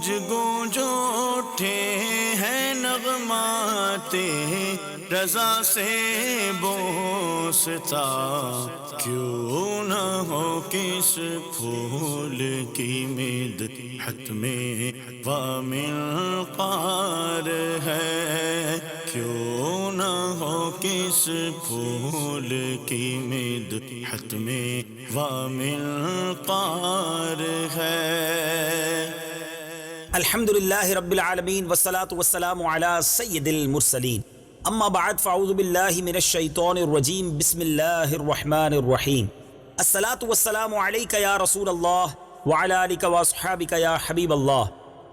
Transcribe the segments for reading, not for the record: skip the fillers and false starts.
گونج گونج اٹھے ہیں نغمات رضا سے بوستا، کیوں نہ ہو کس پھول کی مدحت میں وامل قار ہے، کیوں نہ ہو کس پھول کی مدحت میں وامل قار ہے۔ الحمدللہ رب العالمین والصلاة والسلام علی سید المرسلین، اما بعد فاعوذ باللہ من الشیطان الرجیم، بسم اللہ الرحمن الرحیم۔ الصلاة والسلام علیک یا رسول اللہ وعلی آلک واصحابک یا حبیب اللہ،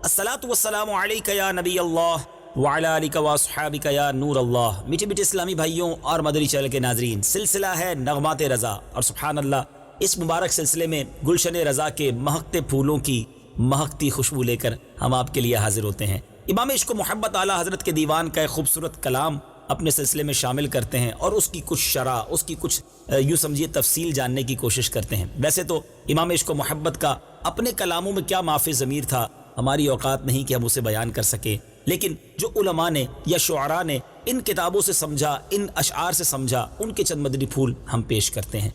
الصلاة والسلام علیک یا نبی اللہ وعلی آلک واصحابک یا نور اللہ۔ میٹھے میٹھے اسلامی بھائیوں اور مدنی چینل کے ناظرین، سلسلہ ہے نغمات رضا، اور سبحان اللہ اس مبارک سلسلے میں گلشن رضا کے مہکتے پھولوں کی مہکتی خوشبو لے کر ہم آپ کے لیے حاضر ہوتے ہیں۔ امام عشق و محبت اعلیٰ حضرت کے دیوان کا ایک خوبصورت کلام اپنے سلسلے میں شامل کرتے ہیں اور اس کی کچھ شرح، اس کی کچھ یوں سمجھیے تفصیل جاننے کی کوشش کرتے ہیں۔ ویسے تو امام عشق و محبت کا اپنے کلاموں میں کیا معافی ضمیر تھا، ہماری اوقات نہیں کہ ہم اسے بیان کر سکیں، لیکن جو علماء نے یا شعراء نے ان کتابوں سے سمجھا، ان اشعار سے سمجھا، ان کے چند مدنی پھول ہم پیش کرتے ہیں۔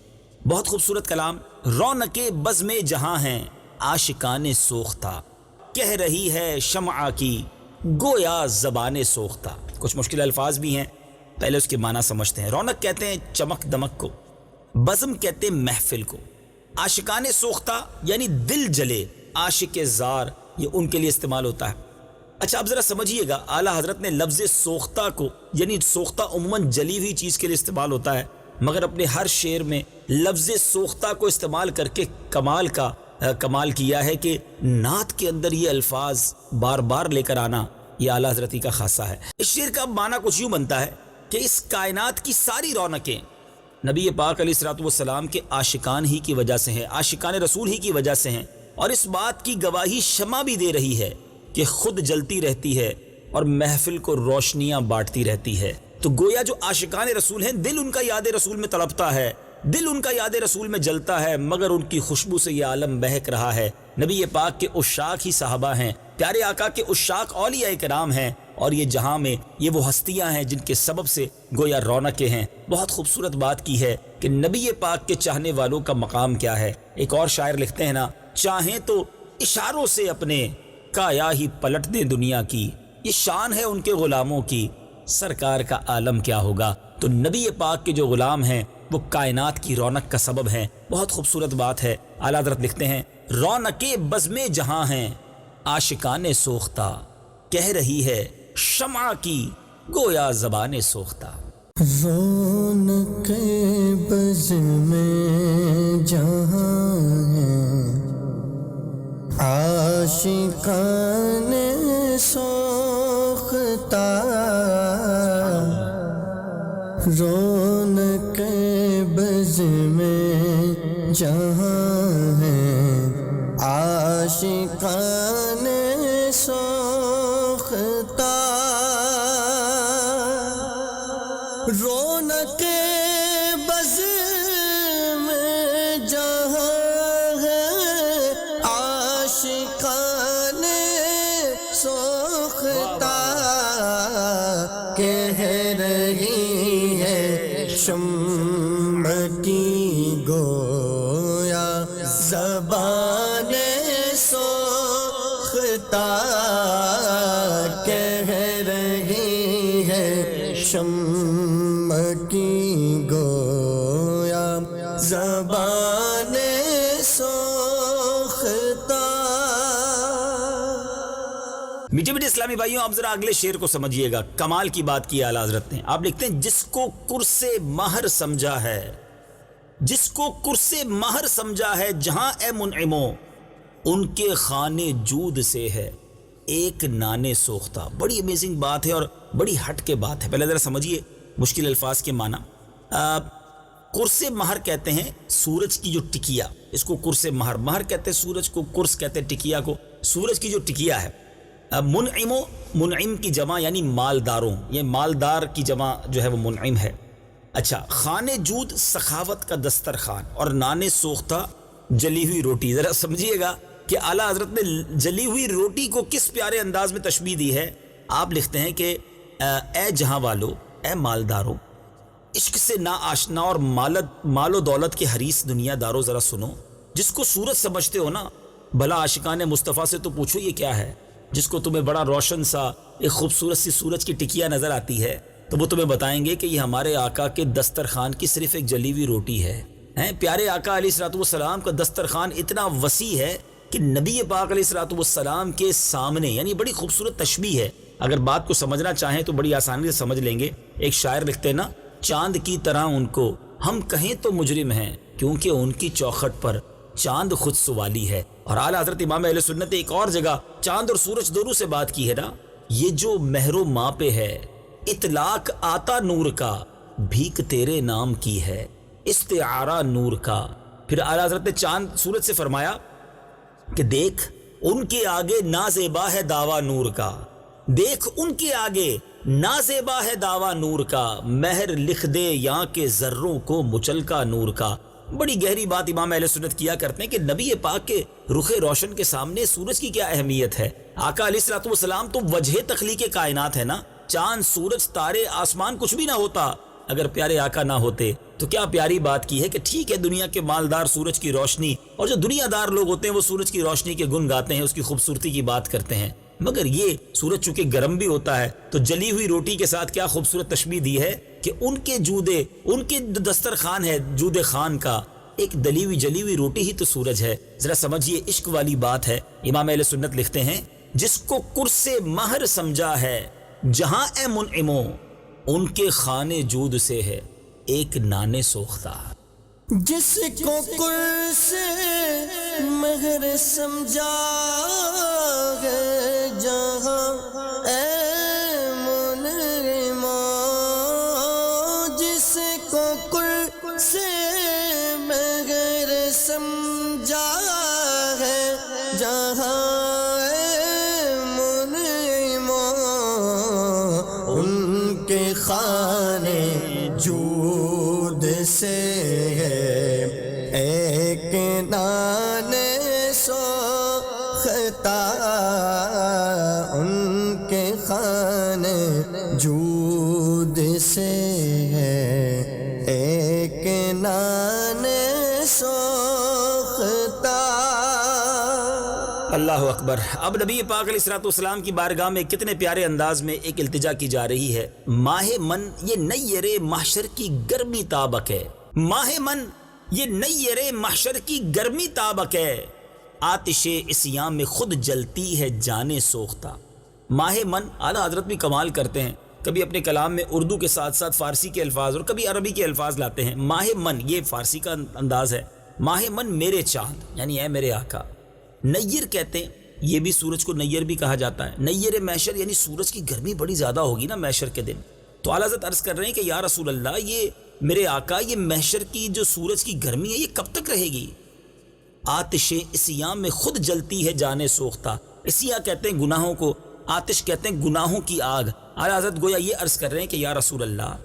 بہت خوبصورت کلام۔ رونق بزم جہاں ہیں عاشقان سوختہ، کہہ رہی ہے شمع کی گویا زبان سوختہ۔ کچھ مشکل الفاظ بھی ہیں، پہلے اس کے معنی سمجھتے ہیں۔ رونق کہتے ہیں چمک دمک کو، بزم کہتے ہیں محفل کو، عاشقان سوختہ یعنی دل جلے، عاشق زار یہ ان کے لیے استعمال ہوتا ہے۔ اچھا اب ذرا سمجھیے گا، اعلیٰ حضرت نے لفظ سوختہ کو، یعنی سوختہ عموماً جلی ہوئی چیز کے لیے استعمال ہوتا ہے، مگر اپنے ہر شعر میں لفظ سوختہ کو استعمال کر کے کمال کیا ہے کہ نعت کے اندر یہ الفاظ بار بار لے کر آنا یہ اعلیٰ حضرتی کا خاصہ ہے۔ اس شعر کا معنی کچھ یوں بنتا ہے کہ اس کائنات کی ساری رونقیں نبی پاک علیہ الصلوۃ والسلام کے عاشقان ہی کی وجہ سے ہیں، عاشقان رسول ہی کی وجہ سے ہیں، اور اس بات کی گواہی شمع بھی دے رہی ہے کہ خود جلتی رہتی ہے اور محفل کو روشنیاں بانٹتی رہتی ہے۔ تو گویا جو عاشقان رسول ہیں، دل ان کا یاد رسول میں تڑپتا ہے، دل ان کا یاد رسول میں جلتا ہے، مگر ان کی خوشبو سے یہ عالم بہک رہا ہے۔ نبی پاک کے عشاق ہی صحابہ ہیں، پیارے آقا کے عشاق اولیاء کرام ہیں، اور یہ جہاں میں یہ وہ ہستیاں ہیں جن کے سبب سے گویا رونقیں ہیں۔ بہت خوبصورت بات کی ہے کہ نبی پاک کے چاہنے والوں کا مقام کیا ہے۔ ایک اور شاعر لکھتے ہیں نا، چاہیں تو اشاروں سے اپنے کایا ہی پلٹ دیں دنیا کی، یہ شان ہے ان کے غلاموں کی، سرکار کا عالم کیا ہوگا۔ تو نبی پاک کے جو غلام ہیں وہ کائنات کی رونق کا سبب ہیں۔ بہت خوبصورت بات ہے۔ اعلیٰ حضرت لکھتے ہیں، رونق بزم جہاں ہیں عاشقان سوختہ، کہہ رہی ہے شمع کی گویا زبان سوختہ۔ رونق بزم جہاں ہیں عاشقان سوختہ، رونق بزم جہاں ہیں عاشقان سوختہ، رونق بزم جہاں ہے عاشقان سوختہ، کہہ رہی ہے شمع کی گویا زبان سوختہ، کہہ رہی ہے شمع کی گویا زبان سوختہ۔ میٹھے میٹھے اسلامی بھائیوں، اب ذرا اگلے شعر کو سمجھیے گا، کمال کی بات کی اعلیٰ حضرت نے۔ آپ لکھتے ہیں، جس کو کرس مہر سمجھا ہے، جس کو کرس مہر سمجھا ہے جہاں اے منعمو، ان کے خانے جود سے ہے ایک نانے سوختہ۔ بڑی امیزنگ بات ہے اور بڑی ہٹ کے بات ہے۔ پہلے ذرا سمجھیے مشکل الفاظ کے معنی۔ کرس مہر کہتے ہیں سورج کی جو ٹکیا، اس کو کرس مہر، مہر کہتے ہیں سورج کو، کرس کہتے ہیں ٹکیا کو، سورج کی جو ٹکیا ہے۔ منعمو، منعم کی جمع یعنی مالداروں، یہ مالدار کی جمع جو ہے وہ منعم ہے۔ اچھا، خان جود سخاوت کا دسترخوان، اور نان سوختہ جلی ہوئی روٹی۔ ذرا سمجھیے گا کہ اعلیٰ حضرت نے جلی ہوئی روٹی کو کس پیارے انداز میں تشبیہ دی ہے. آپ لکھتے ہیں کہ اے جہاں والو، اے مالدارو، عشق سے نا آشنا اور مال و دولت کے حریص دنیا دارو، ذرا سنو. جس کو سورج سمجھتے ہو نا، بھلا عاشقان مصطفیٰ سے تو پوچھو یہ کیا ہے. جس کو تمہیں بڑا روشن سا ایک خوبصورت سی سورج کی ٹکیا نظر آتی ہے تو وہ تمہیں بتائیں گے کہ یہ ہمارے آقا کے دسترخوان کی صرف ایک جلی ہوئی روٹی ہے. پیارے آقا علیہ الصلوۃ والسلام کا دسترخوان اتنا وسیع ہے کہ نبی پاک علیہ الصلوۃ والسلام کے سامنے، یعنی بڑی خوبصورت تشبیہ ہے. اگر بات کو سمجھنا چاہیں تو بڑی آسانی سے سمجھ لیں گے. ایک شاعر لکھتے ہیں نا، چاند کی طرح ان کو ہم کہیں تو مجرم ہیں، کیونکہ ان کی چوکھٹ پر چاند خود سوالی ہے. اور اعلیٰ حضرت امام اہل سنت نے ایک اور جگہ چاند اور سورج دونوں سے بات کی ہے نا، یہ جو مہر و ماں پہ ہے اطلاق آتا نور کا، بھیک تیرے نام کی ہے استعارہ نور کا. پھر اعلیٰ حضرت نے چاند سورج سے فرمایا کہ دیکھ ان کے آگے نازیبا ہے دعویٰ نور کا، دیکھ ان کے آگے نازیبا ہے دعویٰ نور کا، مہر لکھ دے یہاں کے ذروں کو مچلکا نور کا. بڑی گہری بات امام اہل سنت کیا کرتے ہیں کہ نبی پاک کے رخ روشن کے سامنے سورج کی کیا اہمیت ہے. آقا علیہ الصلوۃ والسلام تو وجہ تخلیق کائنات ہے نا. چاند، سورج، تارے، آسمان کچھ بھی نہ ہوتا اگر پیارے آقا نہ ہوتے. تو کیا پیاری بات کی ہے کہ ٹھیک ہے دنیا کے مالدار سورج کی روشنی، اور جو دنیا دار لوگ ہوتے ہیں وہ سورج کی روشنی کے گن گاتے ہیں، اس کی خوبصورتی کی بات کرتے ہیں، مگر یہ سورج چونکہ گرم بھی ہوتا ہے تو جلی ہوئی روٹی کے ساتھ کیا خوبصورت تشبیہ دی ہے کہ ان کے دسترخوان ہے جود خان کا، ایک جلی ہوئی روٹی ہی تو سورج ہے. ذرا سمجھیے عشق والی بات ہے. امام اہل سنت لکھتے ہیں جس کو کرس مہر سمجھا ہے جہاں اے منعمو، ان کے خانے جود سے ہے ایک نانے سوختہ. جس کو کرس مہر سمجھا ہے جہاں اے منعمو، جس کو کرس مہر سمجھا ہے جہاں اے منعمو، ان کے خانے جود سے ہے ایک نانے سوختہ، ان کے خانے جود سے ہے ایک نانے سوختہ. اللہ اکبر. اب نبی پاک علیہ الصلوۃ والسلام کی بارگاہ میں کتنے پیارے انداز میں ایک التجا کی جا رہی ہے. ماہ من یہ نیر محشر کی گرمی تابک ہے، ماہ من یہ نیر محشر کی گرمی تابک ہے، آتش عصیاں میں خود جلتی ہے جانے سوختہ. ماہ من اعلیٰ حضرت بھی کمال کرتے ہیں، کبھی اپنے کلام میں اردو کے ساتھ ساتھ فارسی کے الفاظ اور کبھی عربی کے الفاظ لاتے ہیں. ماہ من یہ فارسی کا انداز ہے. ماہ من میرے چاند یعنی اے میرے آقا. نیر کہتے ہیں، یہ بھی سورج کو نیر بھی کہا جاتا ہے. نیر محشر یعنی سورج کی گرمی بڑی زیادہ ہوگی نا محشر کے دن. تو اعلیٰ حضرت عرض کر رہے ہیں کہ یا رسول اللہ، یہ میرے آقا یہ محشر کی جو سورج کی گرمی ہے یہ کب تک رہے گی؟ آتش عصیاں میں خود جلتی ہے جانے سوختہ. عصیاں کہتے ہیں گناہوں کو، آتش کہتے ہیں گناہوں کی آگ. اعلیٰ حضرت گویا یہ عرض کر رہے ہیں کہ یا رسول اللہ،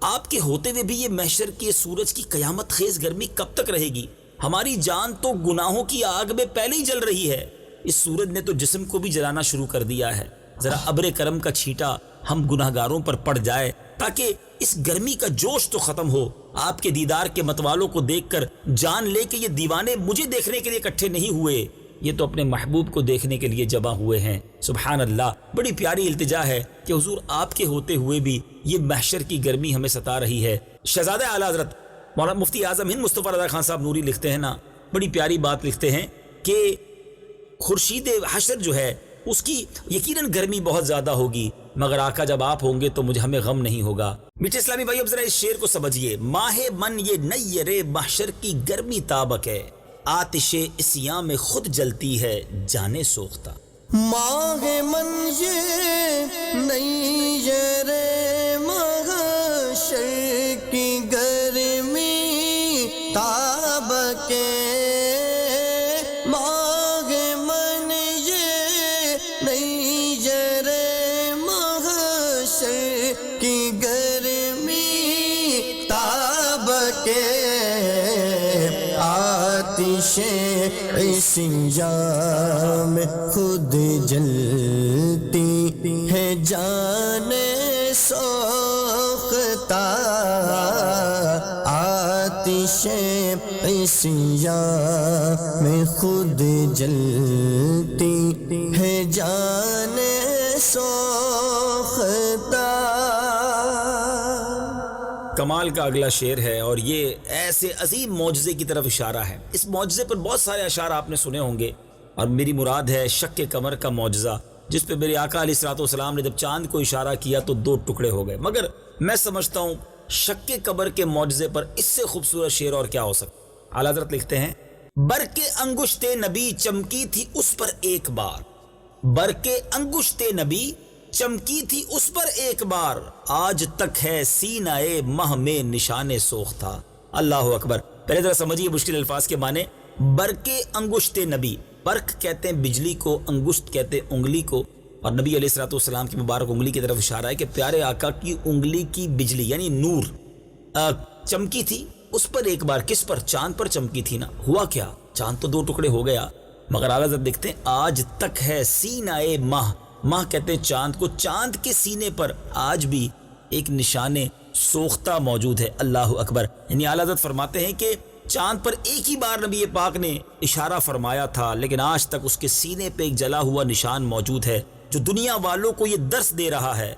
آپ کے ہوتے ہوئے بھی یہ محشر کی سورج کی قیامت خیز گرمی کب تک رہے گی؟ ہماری جان تو گناہوں کی آگ میں پہلے ہی جل رہی ہے، اس سورج نے تو جسم کو بھی جلانا شروع کر دیا ہے. ذرا ابر کرم کا چھیٹا ہم گناہگاروں پر پڑ جائے تاکہ اس گرمی کا جوش تو ختم ہو. آپ کے دیدار کے متوالوں کو دیکھ کر جان لے کہ یہ دیوانے مجھے دیکھنے کے لیے اکٹھے نہیں ہوئے، یہ تو اپنے محبوب کو دیکھنے کے لیے جمع ہوئے ہیں. سبحان اللہ. بڑی پیاری التجا ہے کہ حضور آپ کے ہوتے ہوئے بھی یہ محشر کی گرمی ہمیں ستا رہی ہے. شہزادہ اعلیٰ حضرت مولانا مفتی اعظم ہند مصطفیٰ رضا خان صاحب نوری لکھتے ہیں نا، بڑی پیاری بات لکھتے ہیں کہ خورشید حشر جو ہے اس کی یقیناً گرمی بہت زیادہ ہوگی، مگر آقا جب آپ ہوں گے تو ہمیں غم نہیں ہوگا. میٹھے اسلامی بھائی اب ذرا اس شعر کو سمجھیے. ماہ من یہ نیر محشر کی گرمی تابک ہے، آتش عصیاں میں خود جلتی ہے جانے سوختہ. ماہ من یہ نیر محشر کی گرمی تابک ہے، ماہ من یہ نیر محشر کی گرمی تابک ہے، آتش سیاہ میں خود جلتی ہے جان سوختہ، آتش سیاہ میں خود جلتی ہے جان سوختہ۔ کمال کا اگلا شعر ہے اور یہ ایسے عظیم معجزے کی طرف اشارہ ہے۔ اس معجزے پر بہت سارے اشعار آپ نے سنے ہوں گے، اور میری مراد ہے شق قمر کا معجزہ، جس پہ میرے آقا علیہ الصلوۃ والسلام نے جب چاند کو اشارہ کیا تو 2 ٹکڑے ہو گئے۔ مگر میں سمجھتا ہوں شق قمر کے معجزے پر اس سے خوبصورت شعر اور کیا ہو سکتا۔ اعلیٰ حضرت لکھتے ہیں، برق انگشت نبی چمکی تھی اس پر ایک بار، برق انگشت نبی چمکی تھی اس پر ایک بار، آج تک ہے سینہ مہ میں نشان سوختہ۔ اللہ اکبر۔ پہلے ذرا سمجھیے مشکل الفاظ کے معنی۔ برق انگشت نبی، برق کہتے ہیں بجلی کو، انگشت کہتے ہیں انگلی کو، اور نبی علیہ الصلوۃ والسلام کی مبارک انگلی کی طرف اشارہ ہے کہ پیارے آقا کی انگلی کی بجلی یعنی نور چمکی تھی اس پر ایک بار۔ کس پر؟ چاند پر چمکی تھی نا۔ ہوا کیا؟ چاند تو 2 ٹکڑے ہو گیا، مگر اعلیٰ حضرت دیکھتے ہیں آج تک ہے سینہ ماہ، ماہ کہتے ہیں چاند کو، چاند کے سینے پر آج بھی ایک نشان سوختہ موجود ہے۔ اللہ اکبر۔ یعنی اعلیٰ حضرت فرماتے ہیں کہ چاند پر ایک ہی بار نبی پاک نے اشارہ فرمایا تھا، لیکن آج تک اس کے سینے پہ ایک جلا ہوا نشان موجود ہے جو دنیا والوں کو یہ درس دے رہا ہے۔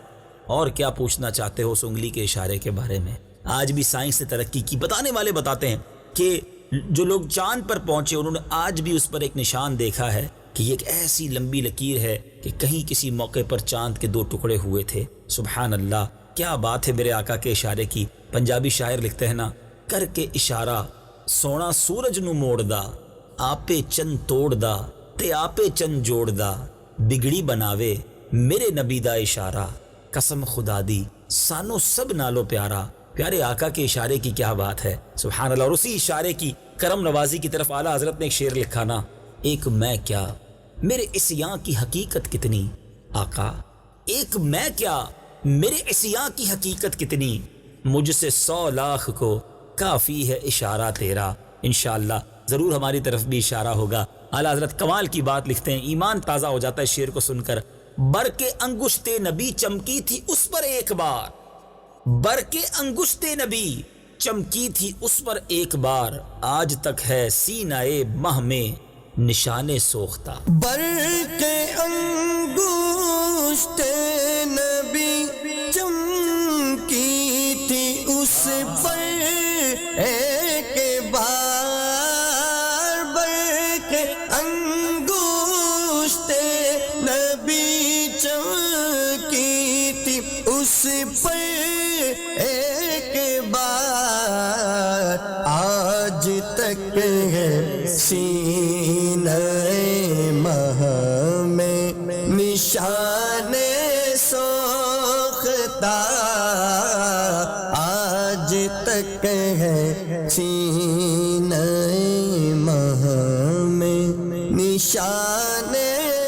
اور کیا پوچھنا چاہتے ہو اس انگلی کے اشارے کے بارے میں؟ آج بھی سائنس نے ترقی کی، بتانے والے بتاتے ہیں کہ جو لوگ چاند پر پہنچے انہوں نے آج بھی اس پر ایک نشان دیکھا ہے کہ یہ ایک ایسی لمبی لکیر ہے کہ کہیں کسی موقع پر چاند کے 2 ٹکڑے ہوئے تھے۔ سبحان اللہ، کیا بات ہے میرے آقا کے اشارے کی۔ پنجابی شاعر لکھتے ہیں نا، کر کے اشارہ سونا سورج نو موڑ دا، آپے چند توڑ دا تے آپے چند جوڑ دا، بگڑی بناوے میرے نبی دا اشارہ، قسم خدا دی سانو سب نالو پیارا۔ پیارے آقا کے اشارے کی کیا بات ہے، سبحان اللہ۔ اور اسی اشارے کی کرم نوازی کی طرف اعلیٰ حضرت نے ایک شعر لکھا نا، ایک میں کیا میرے عصیاں کی حقیقت کتنی، آقا ایک میں کیا میرے عصیاں کی حقیقت کتنی، مجھ سے 100 لاکھ کو کافی ہے اشارہ تیرا۔ انشاءاللہ ضرور ہماری طرف بھی اشارہ ہوگا۔ اعلیٰ حضرت کمال کی بات لکھتے ہیں، ایمان تازہ ہو جاتا ہے شعر کو سن کر۔ برق انگشت نبی چمکی تھی اس پر ایک بار، برق انگشت نبی چمکی تھی اس پر ایک بار، آج تک ہے سینہ مہ میں نشان سوختہ۔ برق انگشت نبی چمکی تھی اس پر ایک بار، برق انگشت نبی چمکی تھی اس پر ایک بار، آج تک ہے سینہ مہ میں نشان سوختہ، آج تک ہے سینہ مہ میں نشان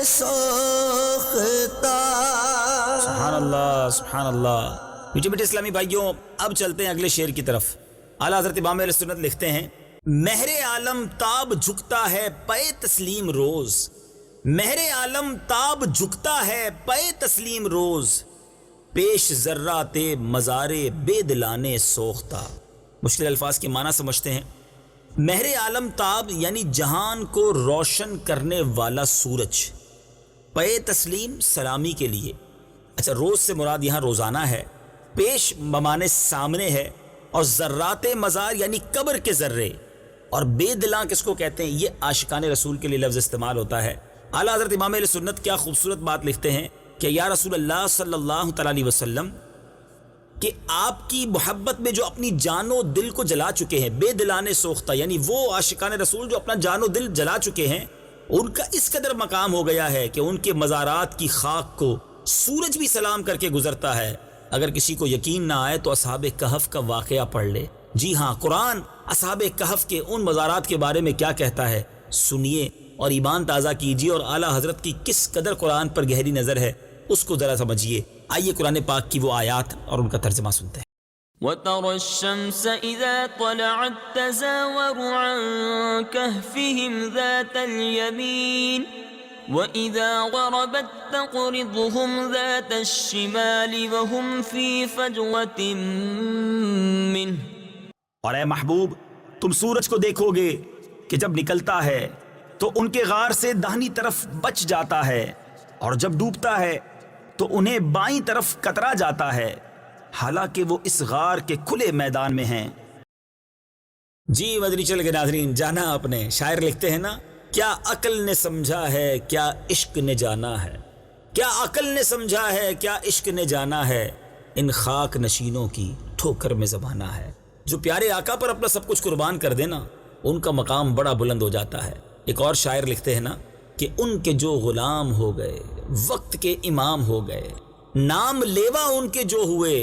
سوختہ۔ سبحان اللہ، سبحان اللہ۔ میٹھے میٹھے اسلامی بھائیوں، اب چلتے ہیں اگلے شعر کی طرف۔ اعلیٰ حضرت امام اہل سنت لکھتے ہیں، مہر عالم تاب جھکتا ہے پے تسلیم روز، مہر عالم تاب جھکتا ہے پے تسلیم روز، پیش ذرات مزارے بے دلانے سوختہ۔ مشکل الفاظ کے معنی سمجھتے ہیں۔ مہر عالم تاب یعنی جہان کو روشن کرنے والا سورج، پے تسلیم سلامی کے لیے۔ اچھا، روز سے مراد یہاں روزانہ ہے، پیش بمانے سامنے ہے، اور ذرات مزار یعنی قبر کے ذرے، اور بے دلاں کس کو کہتے ہیں؟ یہ عاشقان رسول کے لیے لفظ استعمال ہوتا ہے۔ اعلیٰ حضرت امام اہل سنت کیا خوبصورت بات لکھتے ہیں کہ یا رسول اللہ صلی اللہ تعالیٰ علیہ وسلم کہ آپ کی محبت میں جو اپنی جان و دل کو جلا چکے ہیں، بے دلانے سوختہ یعنی وہ عاشقان رسول جو اپنا جان و دل جلا چکے ہیں، ان کا اس قدر مقام ہو گیا ہے کہ ان کے مزارات کی خاک کو سورج بھی سلام کر کے گزرتا ہے۔ اگر کسی کو یقین نہ آئے تو اصحاب کہف کا واقعہ پڑھ لے۔ جی ہاں، قرآن اصحاب کہف کے ان مزارات کے بارے میں کیا کہتا ہے سنیے اور ایمان تازہ کیجیے، اور اعلیٰ حضرت کی کس قدر قرآن پر گہری نظر ہے اس کو ذرا سمجھیے۔ آئیے قرآن پاک کی وہ آیات اور ان کا ترجمہ سنتے ہیں۔ وترى الشمس إذا طلعت تزاور عن كهفهم ذات اليمين وإذا غربت تقرضهم ذات الشمال وهم في فجوة منه. اور اے محبوب تم سورج کو دیکھو گے کہ جب نکلتا ہے تو ان کے غار سے داہنی طرف بچ جاتا ہے اور جب ڈوبتا ہے تو انہیں بائیں طرف کترا جاتا ہے، حالانکہ وہ اس غار کے کھلے میدان میں ہیں. جی مدنی چل کے ناظرین، جانا آپ نے. شاعر لکھتے ہیں نا، کیا عقل نے سمجھا ہے کیا عشق نے جانا ہے، کیا عقل نے سمجھا ہے کیا عشق نے جانا ہے، ان خاک نشینوں کی ٹھوکر میں زمانہ ہے. جو پیارے آقا پر اپنا سب کچھ قربان کر دینا، ان کا مقام بڑا بلند ہو جاتا ہے. ایک اور شاعر لکھتے ہیں نا کہ ان کے جو غلام ہو گئے وقت کے امام ہو گئے، نام لیوا ان کے جو ہوئے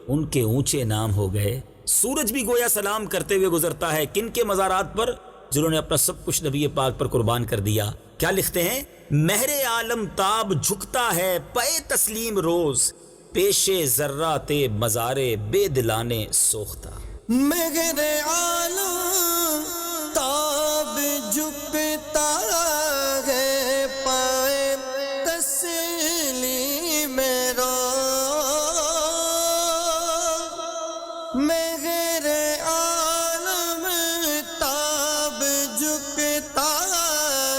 ان کے اونچے نام ہو گئے. سورج بھی گویا سلام کرتے ہوئے گزرتا ہے کن کے مزارات پر؟ جنہوں نے اپنا سب کچھ نبی پاک پر قربان کر دیا. کیا لکھتے ہیں؟ مہر عالم تاب جھکتا ہے پے تسلیم روز، پیشے ذرات مزارے بے دلانے سوختہ. مگر عالم تاب جھکتا ہے پائے تسلیم روز، مگر عالم تاب جھکتا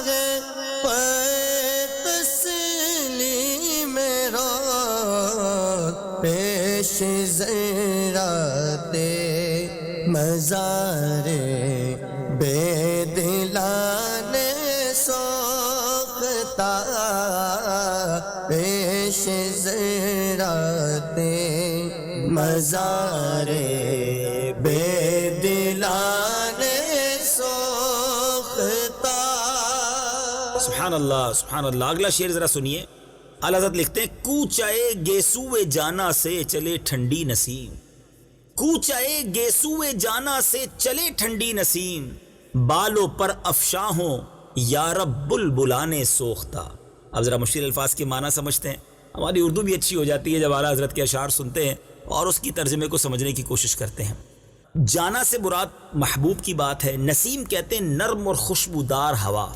ہے پائے تسلیم روز، پیش ذرات مزارے بے دلانے سوختہ، پیش ذرات مزارے بے دلانے سوختہ. سبحان اللہ سبحان اللہ. اگلا شعر ذرا سنیے. اعلیٰ حضرت لکھتے ہیں، کوچائے گیسوئے جانا سے چلے ٹھنڈی نسیم، کوچائے گیسوئے جانا سے چلے ٹھنڈی نسیم، بالوں پر افشاں ہوں یارب بلبلانے سوختہ. اب ذرا مشکل الفاظ کے معنی سمجھتے ہیں. ہماری اردو بھی اچھی ہو جاتی ہے جب اعلیٰ حضرت کے اشعار سنتے ہیں اور اس کی ترجمے کو سمجھنے کی کوشش کرتے ہیں. جانا سے مراد محبوب کی بات ہے. نسیم کہتے ہیں نرم اور خوشبودار ہوا.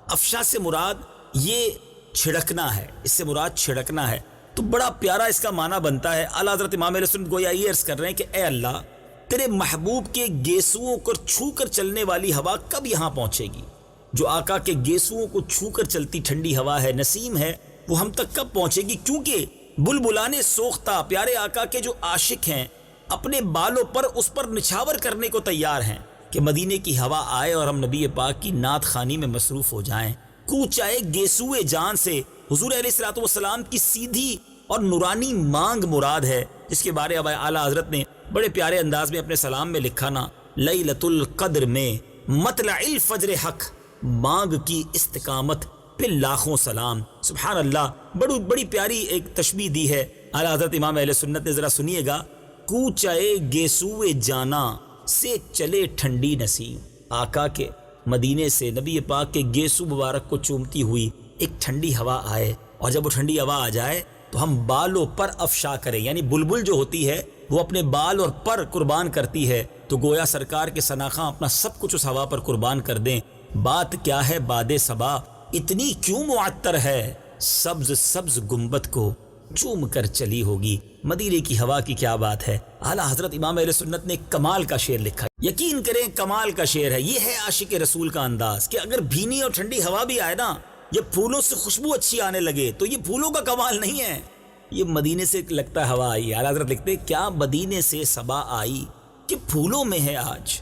افشاں سے مراد یہ چھڑکنا ہے، اس سے مراد چھڑکنا ہے. تو بڑا پیارا اس کا معنی بنتا ہے. اعلیٰ حضرت امام اہل سنت گویا یہ عرض کر رہے ہیں کہ اے اللہ، تیرے محبوب کے گیسوؤں کو چھو کر چلنے والی ہوا کب یہاں پہنچے گی؟ جو آقا کے گیسوؤں کو چھو کر چلتی ٹھنڈی ہوا ہے، نسیم ہے، وہ ہم تک کب پہنچے گی؟ کیونکہ بلبلانے سوختہ، پیارے آقا کے جو عاشق ہیں اپنے بالوں پر اس پر نچھاور کرنے کو تیار ہیں کہ مدینے کی ہوا آئے اور ہم نبی پاک کی نعت خوانی میں مصروف ہو جائیں. کوچائے گیسوئے جان سے حضور علیہ الصلوۃ والسلام کی سیدھی اور نورانی مانگ مراد ہے، جس کے بارے اب اعلیٰ حضرت نے بڑے پیارے انداز میں اپنے سلام میں لکھا نا، لیلۃ القدر میں مطلع الفجر حق، مانگ کی استقامت پہ لاکھوں سلام. سبحان اللہ. بڑی پیاری ایک تشبیہ دی ہے اعلیٰ حضرت امام اہل سنت نے. ذرا سنیے گا، کوچائے گیسوئے جانا سے چلے ٹھنڈی نسیم. آقا کے مدینے سے نبی پاک کے گیسو مبارک کو چومتی ہوئی ایک ٹھنڈی ہوا آئے، اور جب وہ ٹھنڈی ہوا آ جائے تو ہم بالوں پر افشا کریں، یعنی بلبل جو ہوتی ہے وہ اپنے بال اور پر قربان کرتی ہے، تو گویا سرکار کے سناخاں اپنا سب کچھ اس ہوا پر قربان کر دیں. بات کیا ہے باد صبا اتنی کیوں معطر ہے، سبز سبز گنبد کو چوم کر چلی ہوگی. مدینے کی ہوا کی کیا بات ہے. اعلیٰ حضرت امام اہل سنت نے کمال کا شعر لکھا. یقین کریں کمال کا شعر ہے. یہ ہے عاشق رسول کا انداز کہ اگر بھینی اور ٹھنڈی ہوا بھی آئے نا، یہ پھولوں سے خوشبو اچھی آنے لگے، تو یہ پھولوں کا کمال نہیں ہے، یہ مدینے سے لگتا ہے ہوا آئی. اعلیٰ حضرت لکھتے کیا مدینے سے صبا آئی کہ پھولوں میں ہے آج،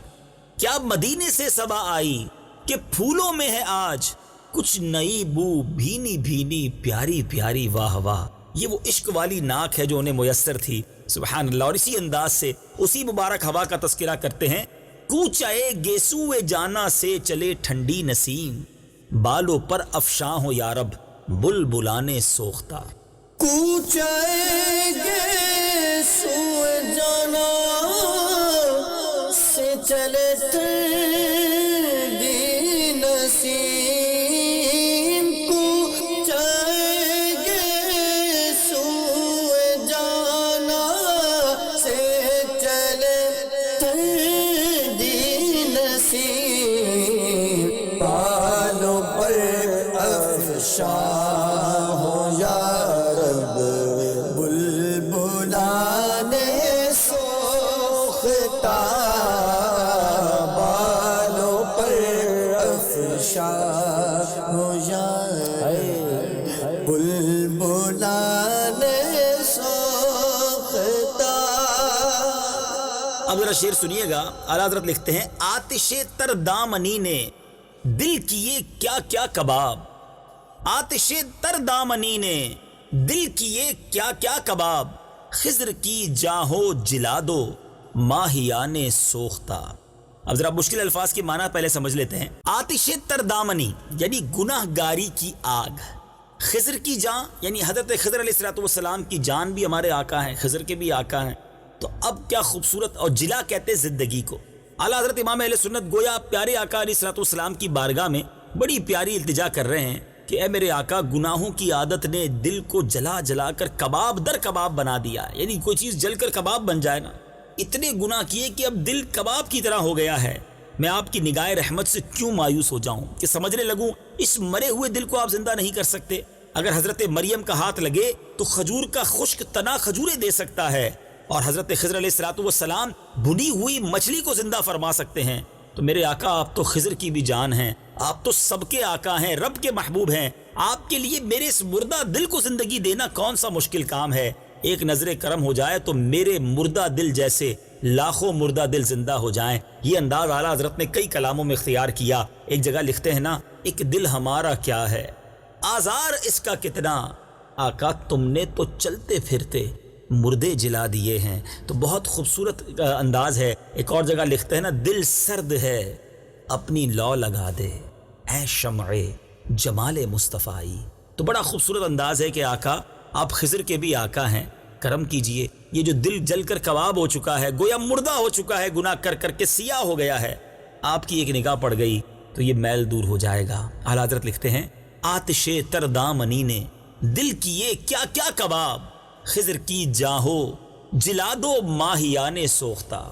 کیا مدینے سے صبا آئی کہ پھولوں میں ہے آج، کچھ نئی بو بھینی بھینی پیاری پیاری واہ واہ. یہ وہ عشق والی ناک ہے جو انہیں میسر تھی. سبحان اللہ. اور اسی انداز سے اسی مبارک ہوا کا تذکرہ کرتے ہیں، کوچائے گیسوئے جانا سے چلے ٹھنڈی نسیم، بالوں پر افشاں ہو یارب بلبلانے سوختہ. کوچائے گیسوئے جانا سے چلے ٹھنڈی نسیم، کوچائے گیسوئے جانا سے بلبلان سوختہ. اب ذرا شعر سنیے گا. اعلیٰ حضرت لکھتے ہیں آتش تر دامنی نے دل کیے کیا کیا کباب. آتش تر دامنی نے دل کیے کیا کیا کباب. خضر کی جاہو جلا دو ماہیان سوختہ. اب ذرا مشکل الفاظ کے معنی پہلے سمجھ لیتے ہیں. آتش تر دامنی یعنی گناہ گاری کی آگ. خضر کی جان یعنی حضرت خضر علیہ السلام کی جان بھی ہمارے آقا ہیں, خضر کے بھی آقا ہیں. تو اب کیا خوبصورت. اور جلا کہتے زندگی کو. اعلیٰ حضرت امام اہل سنت گویا پیارے آقا علیہ السلام کی بارگاہ میں بڑی پیاری التجا کر رہے ہیں کہ اے میرے آقا, گناہوں کی عادت نے دل کو جلا جلا کر کباب در کباب بنا دیا. یعنی کوئی چیز جل کر کباب بن جائے نا, اتنے گناہ کیے کہ اب دل کباب کی طرح ہو گیا ہے. میں آپ کی نگاہ رحمت سے کیوں مایوس ہو جاؤں کہ سمجھنے لگوں اس مرے ہوئے دل کو آپ زندہ نہیں کر سکتے. اگر حضرت مریم کا ہاتھ لگے تو کھجور کا خشک تنا کھجوریں دے سکتا ہے, اور حضرت خضر علیہ السلام بھنی ہوئی مچھلی کو زندہ فرما سکتے ہیں. تو میرے آقا آپ تو خضر کی بھی جان ہیں, آپ تو سب کے آقا ہیں, رب کے محبوب ہیں. آپ کے لیے میرے اس مردہ دل کو زندگی دینا کون سا مشکل کام ہے. ایک نظر کرم ہو جائے تو میرے مردہ دل جیسے لاکھوں مردہ دل زندہ ہو جائیں. یہ انداز اعلیٰ حضرت نے کئی کلاموں میں اختیار کیا. ایک جگہ لکھتے ہیں نا, ایک دل ہمارا کیا ہے آزار اس کا کتنا, آقا تم نے تو چلتے پھرتے مردے جلا دیے ہیں. تو بہت خوبصورت انداز ہے. ایک اور جگہ لکھتے ہیں نا, دل سرد ہے اپنی لو لگا دے اے شمع جمال مصطفی. تو بڑا خوبصورت انداز ہے کہ آقا آپ خضر کے بھی آقا ہیں, کرم کیجئے. یہ جو دل جل کر کباب ہو چکا ہے, گویا مردہ ہو چکا ہے, گناہ کر کر کے سیاہ ہو گیا ہے, آپ کی ایک نگاہ پڑ گئی تو یہ میل دور ہو جائے گا. اعلیٰ حضرت لکھتے ہیں آتش تر دامنی نے دل کیے کیا کیا کباب. خضر کی جاہو جلا دو ماہیان سوختہ.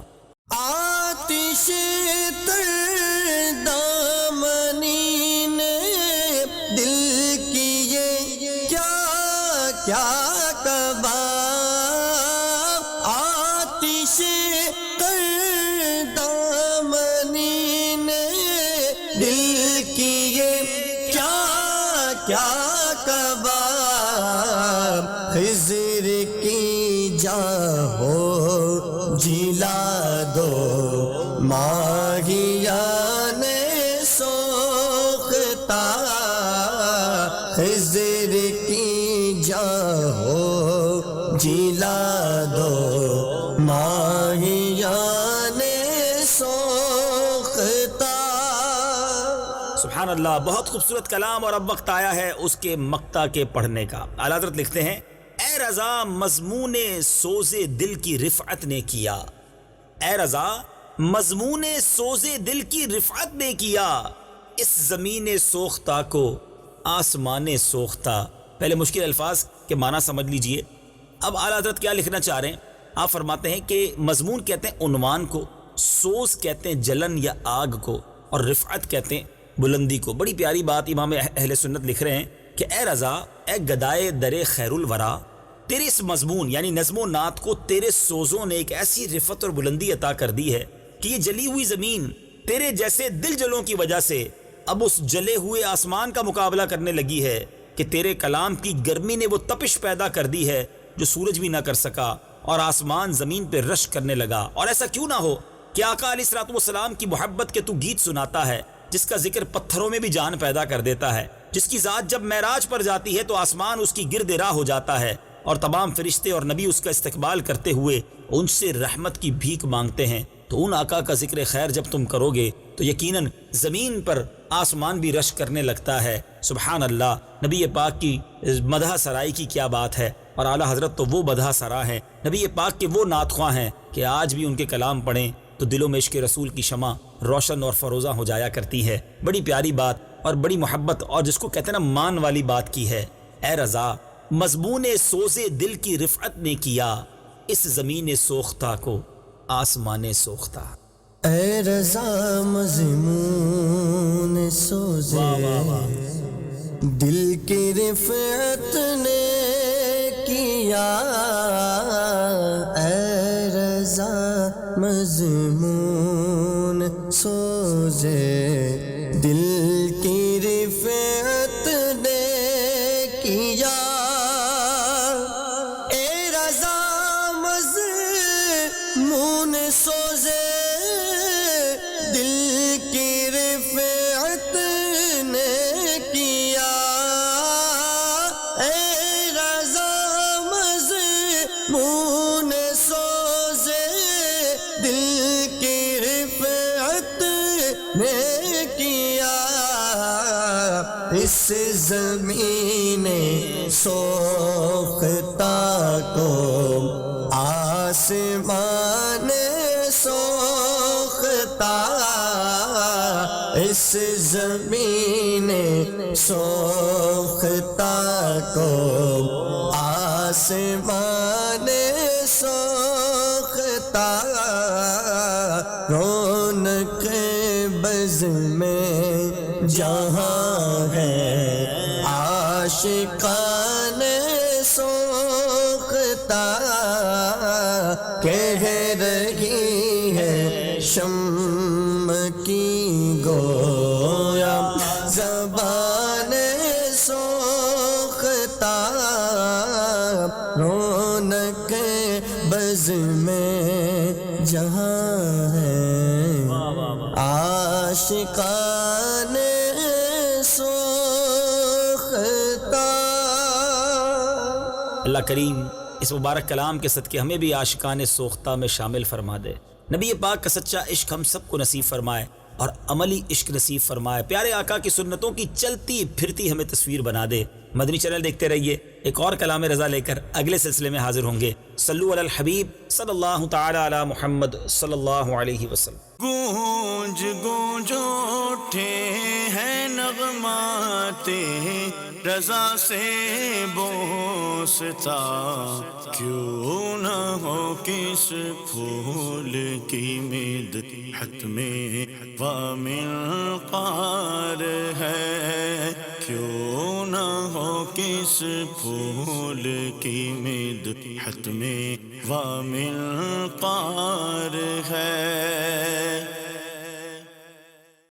آتش تر دامنی نے دل کیے کیا کیا کباب. آتش تر دامنی نے دل کیے کیا کیا کباب. خضر کی جاہو جلا دو ماہیان سوختہ. خضر کی جاہو جلا دو ماہیان سوختہ. سبحان اللہ, بہت خوبصورت کلام. اور اب وقت آیا ہے اس کے مقطع کے پڑھنے کا. اعلیٰ حضرت لکھتے ہیں اے رضا مضمون سوز دل کی رفعت نے کیا. اے رضا مضمون سوز دل کی رفعت نے کیا. اس زمین سوختہ کو آسمان سوختہ. پہلے مشکل الفاظ کے معنی سمجھ لیجئے. اب اعلیٰ حضرت کیا لکھنا چاہ رہے ہیں؟ آپ فرماتے ہیں کہ مضمون کہتے ہیں عنوان کو, سوز کہتے ہیں جلن یا آگ کو, اور رفعت کہتے ہیں بلندی کو. بڑی پیاری بات امام اہل سنت لکھ رہے ہیں کہ اے رضا, اے گدائے در خیر الورا, تیرے اس مضمون یعنی نظم و نعت کو تیرے سوزوں نے ایک ایسی رفعت اور بلندی عطا کر دی ہے کہ یہ جلی ہوئی زمین تیرے جیسے دل جلوں کی وجہ سے اب اس جلے ہوئے آسمان کا مقابلہ کرنے لگی ہے کہ تیرے کلام کی گرمی نے وہ تپش پیدا کر دی ہے جو سورج بھی نہ کر سکا, اور آسمان زمین پہ رشک کرنے لگا. اور ایسا کیوں نہ ہو کہ آقا علیہ السلام کی محبت کے تو گیت سناتا ہے, جس کا ذکر پتھروں میں بھی جان پیدا کر دیتا ہے, جس کی ذات جب معراج پر جاتی ہے تو آسمان اس کی گرد راہ ہو جاتا ہے, اور تمام فرشتے اور نبی اس کا استقبال کرتے ہوئے ان سے رحمت کی بھیک مانگتے ہیں. تو ان آقا کا ذکر خیر جب تم کرو گے تو یقیناً زمین پر آسمان بھی رشک کرنے لگتا ہے. سبحان اللہ, نبی پاک کی مدح سرائی کی کیا بات ہے. اور اعلیٰ حضرت تو وہ مدح سرا ہیں, نبی پاک کے وہ نعت خواں ہیں کہ آج بھی ان کے کلام پڑھیں تو دلوں میں عشق رسول کی شمع روشن اور فروزہ ہو جایا کرتی ہے. بڑی پیاری بات اور بڑی محبت اور جس کو کہتے ہیں نا مان والی بات کی ہے. اے رضا مضمون سوز دل کی رفعت نے کیا, اس زمین سوختہ کو آسمان سوختہ. اے رضا مضمون سوز دل کی رفعت نے کیا. اے رضا مضمون سوز دل کی رفعت نے کیا اے رضا مضمون سوزے دل کی رفعت نے کیا اے رضا مضمون سوزے دل کی رفعت نے کیا اس زمین سوختہ کو آسمان سوختہ اس زمین سوختہ کو آسمان سوختہ رونق بز میں جہاں ہے عاشقان سوختہ کہہ رہی ہے شمع کی گویا زبان سوختہ رونق بز میں جہاں ہے عاشقان سوختہ۔ اللہ کریم اس مبارک کلام کے صدقے ہمیں بھی عاشقان سوختہ میں شامل فرما دے۔ نبی پاک کا سچا عشق ہم سب کو نصیب فرمائے اور عملی عشق نصیب فرمائے۔ پیارے آقا کی سنتوں کی چلتی پھرتی ہمیں تصویر بنا دے۔ مدنی چینل دیکھتے رہیے، ایک اور کلام رضا لے کر اگلے سلسلے میں حاضر ہوں گے۔ صلو علی الحبیب صلی اللہ تعالی علی محمد صلی اللہ علیہ وسلم۔ گونج گونج اٹھے ہیں نغمات رضا سے بوستا، کیوں نہ ہو کس پھول کی مدحت میں وامنقار ہے، کیوں نہ ہو کس پھول کی مدحت میں وامنقار ہے۔